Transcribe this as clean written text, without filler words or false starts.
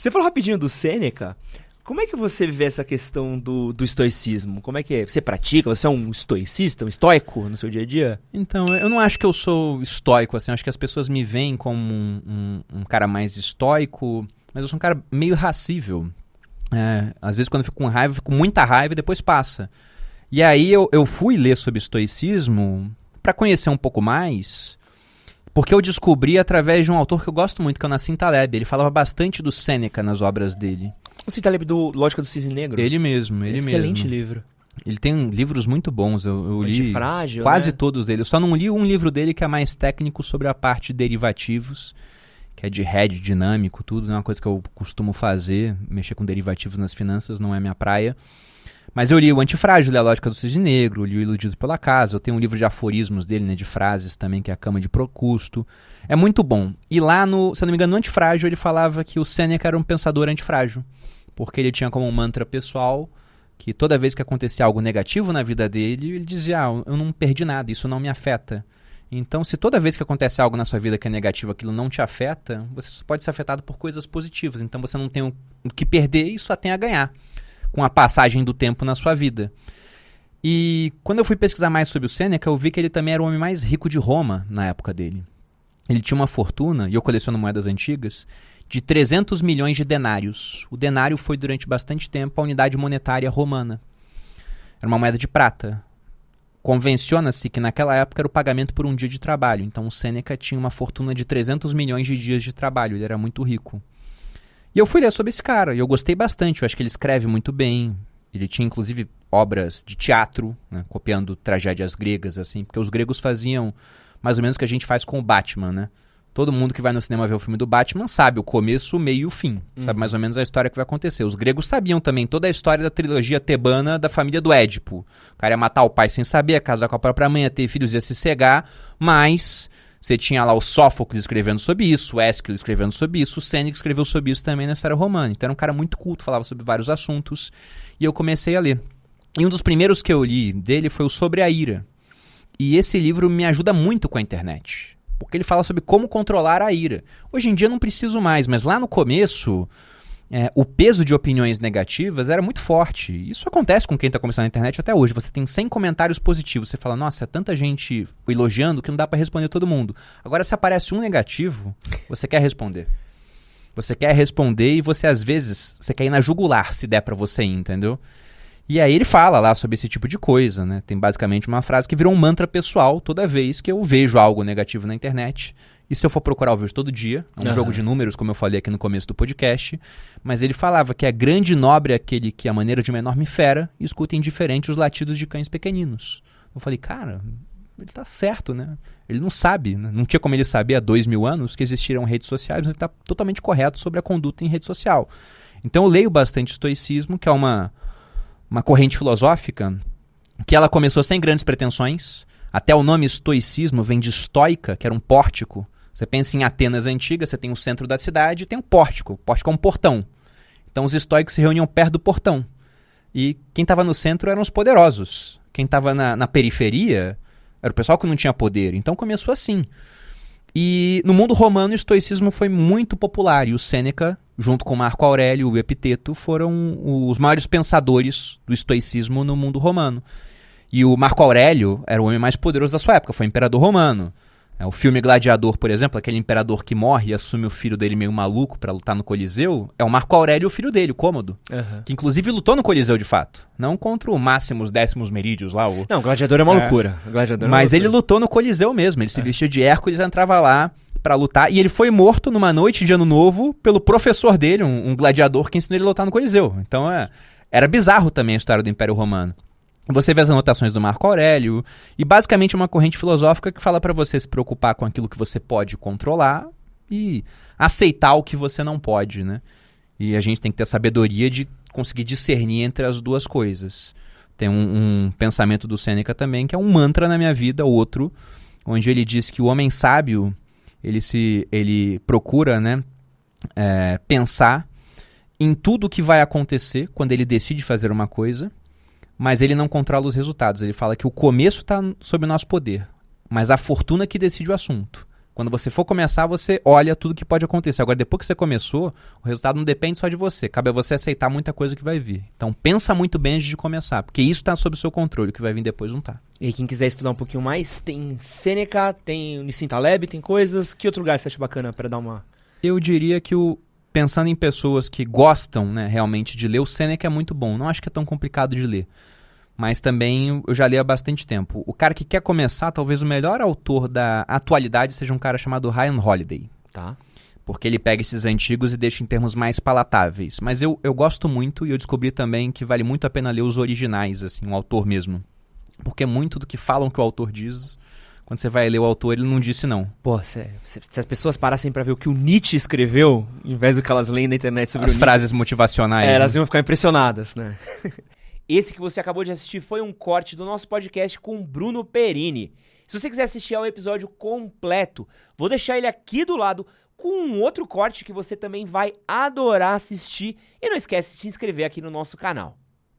Você falou rapidinho do Sêneca. Como é que você vê essa questão do estoicismo? Como é que é? Você pratica? Você é um estoicista, um estoico no seu dia a dia? Então, eu não acho que eu sou estoico, assim. Acho que as pessoas me veem como um cara mais estoico, mas eu sou um cara meio irascível. Às vezes, quando eu fico com raiva, eu fico com muita raiva e depois passa. E aí, eu fui ler sobre estoicismo para conhecer um pouco mais, porque eu descobri através de um autor que eu gosto muito, que é o Nassim Taleb. Ele falava bastante do Sêneca nas obras dele. O Nassim Taleb do Lógica do Cisne Negro? Ele mesmo. Excelente livro. Ele tem livros muito bons, eu li Antifrágil, quase né? todos dele. Eu só não li um livro dele que é mais técnico sobre a parte de derivativos, que é de hedge dinâmico, tudo. Não é uma coisa que eu costumo fazer, mexer com derivativos nas finanças não é minha praia. Mas eu li o Antifrágil, a Lógica do Cisne Negro, li o Iludido pela Casa, eu tenho um livro de aforismos dele, né, de frases também, que é a Cama de Procusto. É muito bom. E lá, se eu não me engano, no Antifrágil, ele falava que o Sêneca era um pensador antifrágil, porque ele tinha como um mantra pessoal que toda vez que acontecia algo negativo na vida dele, ele dizia, eu não perdi nada, isso não me afeta. Então, se toda vez que acontece algo na sua vida que é negativo, aquilo não te afeta, você pode ser afetado por coisas positivas. Então, você não tem o que perder e só tem a ganhar com a passagem do tempo na sua vida. E quando eu fui pesquisar mais sobre o Sêneca, eu vi que ele também era o homem mais rico de Roma na época dele. Ele tinha uma fortuna, e eu coleciono moedas antigas, de 300 milhões de denários. O denário foi durante bastante tempo a unidade monetária romana. Era uma moeda de prata. Convenciona-se que naquela época era o pagamento por um dia de trabalho. Então o Sêneca tinha uma fortuna de 300 milhões de dias de trabalho. Ele era muito rico. E eu fui ler sobre esse cara, e eu gostei bastante. Eu acho que ele escreve muito bem. Ele tinha, inclusive, obras de teatro, né, copiando tragédias gregas, assim, porque os gregos faziam mais ou menos o que a gente faz com o Batman, né? Todo mundo que vai no cinema ver o filme do Batman sabe o começo, o meio e o fim. Sabe mais ou menos a história que vai acontecer. Os gregos sabiam também toda a história da trilogia tebana da família do Édipo. O cara ia matar o pai sem saber, ia casar com a própria mãe, ia ter filhos, ia se cegar, mas você tinha lá o Sófocles escrevendo sobre isso, o Ésquilo escrevendo sobre isso, o Sêneca escreveu sobre isso também na história romana. Então era um cara muito culto, falava sobre vários assuntos, e eu comecei a ler. E um dos primeiros que eu li dele foi o Sobre a Ira. E esse livro me ajuda muito com a internet, porque ele fala sobre como controlar a ira. Hoje em dia eu não preciso mais, mas lá no começo, o peso de opiniões negativas era muito forte. Isso acontece com quem está começando na internet até hoje. Você tem 100 comentários positivos, você fala, nossa, é tanta gente elogiando que não dá para responder todo mundo. Agora, se aparece um negativo, você quer responder. Você quer responder e você, às vezes, você quer ir na jugular, se der para você ir, entendeu? E aí ele fala lá sobre esse tipo de coisa, né? Tem basicamente uma frase que virou um mantra pessoal toda vez que eu vejo algo negativo na internet. E se eu for procurar, eu vejo todo dia. É um jogo de números, como eu falei aqui no começo do podcast. Mas ele falava que a grande nobre é aquele que, à maneira de uma enorme fera, escuta indiferente os latidos de cães pequeninos. Eu falei, cara, ele tá certo, né? Ele não sabe, né? Não tinha como ele saber há 2000 anos que existiram redes sociais, mas ele tá totalmente correto sobre a conduta em rede social. Então eu leio bastante estoicismo, que é uma corrente filosófica que ela começou sem grandes pretensões. Até o nome estoicismo vem de estoica, que era um pórtico. Você pensa em Atenas antiga, você tem o centro da cidade e tem um pórtico. O pórtico é um portão. Então os estoicos se reuniam perto do portão. E quem estava no centro eram os poderosos. Quem estava na periferia era o pessoal que não tinha poder. Então começou assim. E no mundo romano o estoicismo foi muito popular. E o Sêneca, junto com Marco Aurélio e o Epiteto, foram os maiores pensadores do estoicismo no mundo romano. E o Marco Aurélio era o homem mais poderoso da sua época, foi imperador romano. O filme Gladiador, por exemplo, aquele imperador que morre e assume o filho dele meio maluco para lutar no Coliseu, é o Marco Aurélio e o filho dele, o Cômodo, que inclusive lutou no Coliseu de fato. Não contra o Máximos Décimos Merídios lá. Não, o Gladiador é uma loucura. Mas ele lutou no Coliseu mesmo, ele se vestia de Hércules e entrava lá para lutar. E ele foi morto numa noite de Ano Novo pelo professor dele, um gladiador que ensinou ele a lutar no Coliseu. Então era bizarro também a história do Império Romano. Você vê as anotações do Marco Aurélio, e basicamente uma corrente filosófica que fala para você se preocupar com aquilo que você pode controlar e aceitar o que você não pode, né? E a gente tem que ter a sabedoria de conseguir discernir entre as duas coisas. Tem um pensamento do Sêneca também, que é um mantra na minha vida, outro, onde ele diz que o homem sábio, ele procura, né, pensar em tudo que vai acontecer quando ele decide fazer uma coisa, mas ele não controla os resultados. Ele fala que o começo está sob o nosso poder, mas a fortuna que decide o assunto. Quando você for começar, você olha tudo que pode acontecer. Agora, depois que você começou, o resultado não depende só de você. Cabe a você aceitar muita coisa que vai vir. Então, pensa muito bem antes de começar, porque isso está sob o seu controle. O que vai vir depois não está. E quem quiser estudar um pouquinho mais, tem Sêneca, tem o Nissim Taleb, tem coisas. Que outro lugar você acha bacana para dar uma... Eu diria que pensando em pessoas que gostam, né, realmente de ler, o Sêneca é muito bom. Não acho que é tão complicado de ler. Mas também eu já li há bastante tempo. O cara que quer começar, talvez o melhor autor da atualidade seja um cara chamado Ryan Holiday. Tá. Porque ele pega esses antigos e deixa em termos mais palatáveis. Mas eu gosto muito e eu descobri também que vale muito a pena ler os originais, assim, o autor mesmo. Porque muito do que falam que o autor diz, quando você vai ler o autor, ele não disse não. Pô, se as pessoas parassem pra ver o que o Nietzsche escreveu, em vez do que elas leem na internet sobre As o frases motivacionais. Nietzsche, elas né? iam ficar impressionadas, né? Esse que você acabou de assistir foi um corte do nosso podcast com Bruno Perini. Se você quiser assistir ao episódio completo, vou deixar ele aqui do lado com um outro corte que você também vai adorar assistir. E não esquece de se inscrever aqui no nosso canal.